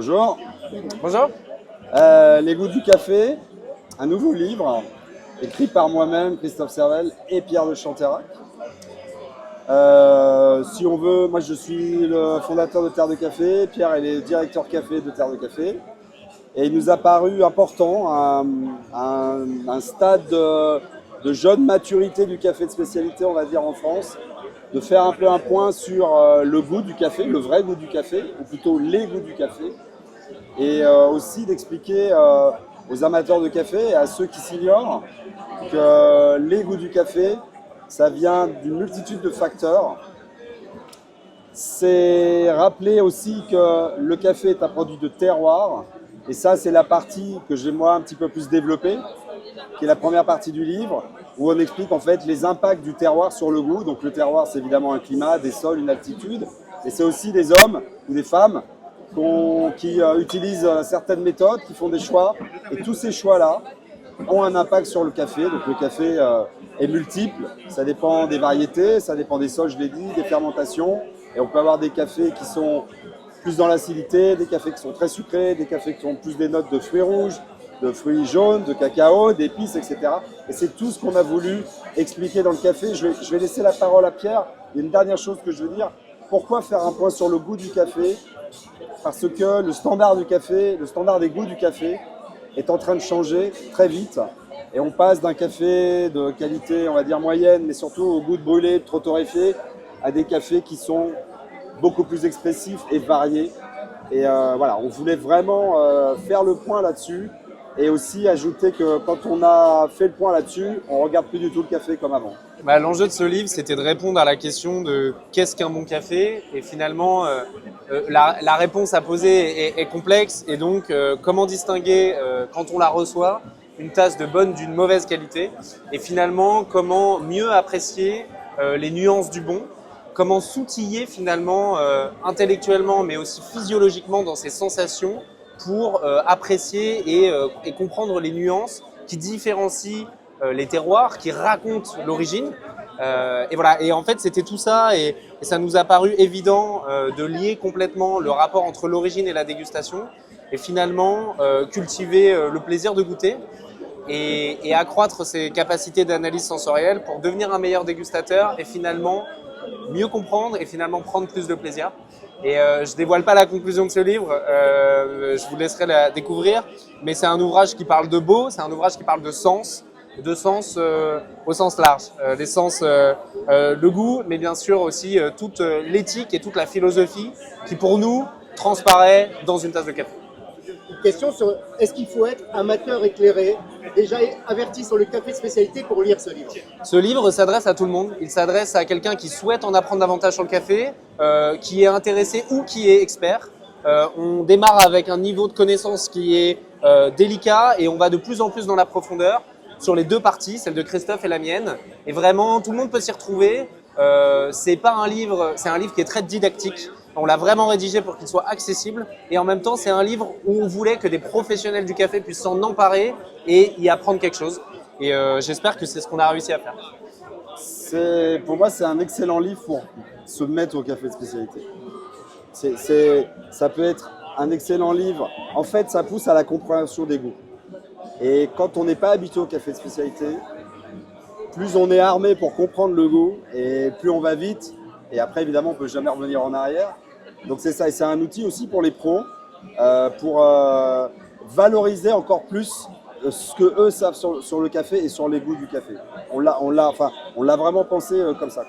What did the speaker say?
Bonjour. Bonjour. Les goûts du café, un nouveau livre écrit par moi-même, Christophe Servel et Pierre de Chanterac. Si on veut, moi je suis le fondateur de Terre de Café, Pierre est le directeur café de Terre de Café. Et il nous a paru important, un stade de jeune maturité du café de spécialité, on va dire en France, de faire un peu un point sur le goût du café, le vrai goût du café, ou plutôt les goûts du café. Et aussi d'expliquer aux amateurs de café et à ceux qui s'ignorent que les goûts du café, ça vient d'une multitude de facteurs. C'est rappeler aussi que le café est un produit de terroir, et ça c'est la partie que j'ai moi un petit peu plus développée, qui est la première partie du livre, où on explique en fait les impacts du terroir sur le goût. Donc le terroir, c'est évidemment un climat, des sols, une altitude, et c'est aussi des hommes ou des femmes qui utilisent certaines méthodes, qui font des choix, et tous ces choix-là ont un impact sur le café. Donc le café est multiple, ça dépend des variétés, ça dépend des sols, je l'ai dit, des fermentations, et on peut avoir des cafés qui sont plus dans l'acidité, des cafés qui sont très sucrés, des cafés qui ont plus des notes de fruits rouges, de fruits jaunes, de cacao, d'épices, etc. Et c'est tout ce qu'on a voulu expliquer dans le café. Je vais laisser la parole à Pierre. Il y a une dernière chose que je veux dire. Pourquoi faire un point sur le goût du café? Parce que le standard du café, le standard des goûts du café est en train de changer très vite. Et on passe d'un café de qualité, on va dire moyenne, mais surtout au goût de brûlé, de trop torréfié, à des cafés qui sont beaucoup plus expressifs et variés. Et voilà, on voulait vraiment faire le point là-dessus. Et aussi ajouter que quand on a fait le point là-dessus, on ne regarde plus du tout le café comme avant. L'enjeu de ce livre, c'était de répondre à la question de qu'est-ce qu'un bon café. Et finalement, la réponse à poser est complexe. Et donc, comment distinguer, quand on la reçoit, une tasse de bonne d'une mauvaise qualité. Et finalement, comment mieux apprécier les nuances du bon. Comment s'outiller finalement intellectuellement, mais aussi physiologiquement dans ses sensations pour apprécier et comprendre les nuances qui différencient les terroirs, qui racontent l'origine. Et voilà. Et en fait, c'était tout ça, et ça nous a paru évident de lier complètement le rapport entre l'origine et la dégustation, et finalement cultiver le plaisir de goûter et accroître ses capacités d'analyse sensorielle pour devenir un meilleur dégustateur et finalement mieux comprendre et finalement prendre plus de plaisir. Et je dévoile pas la conclusion de ce livre, je vous laisserai la découvrir, mais c'est un ouvrage qui parle de beau, c'est un ouvrage qui parle de sens au sens large, les sens, le goût, mais bien sûr aussi toute l'éthique et toute la philosophie qui pour nous transparaît dans une tasse de café. Une question sur est-ce qu'il faut être amateur éclairé, déjà averti sur le café de spécialité pour lire ce livre? Ce livre s'adresse à tout le monde. Il s'adresse à quelqu'un qui souhaite en apprendre davantage sur le café, qui est intéressé ou qui est expert. On démarre avec un niveau de connaissance qui est délicat et on va de plus en plus dans la profondeur sur les deux parties, celle de Christophe et la mienne. Et vraiment, tout le monde peut s'y retrouver. C'est pas un livre, c'est un livre qui est très didactique. On l'a vraiment rédigé pour qu'il soit accessible, et en même temps c'est un livre où on voulait que des professionnels du café puissent s'en emparer et y apprendre quelque chose. Et j'espère que c'est ce qu'on a réussi à faire. Pour moi, c'est un excellent livre pour se mettre au café de spécialité. Ça peut être un excellent livre. En fait, ça pousse à la compréhension des goûts. Et quand on n'est pas habitué au café de spécialité, plus on est armé pour comprendre le goût, et plus on va vite. Et après, évidemment, on ne peut jamais revenir en arrière. Donc c'est ça, et c'est un outil aussi pour les pros, pour valoriser encore plus ce que eux savent sur le café et sur les goûts du café. On l'a vraiment pensé comme ça.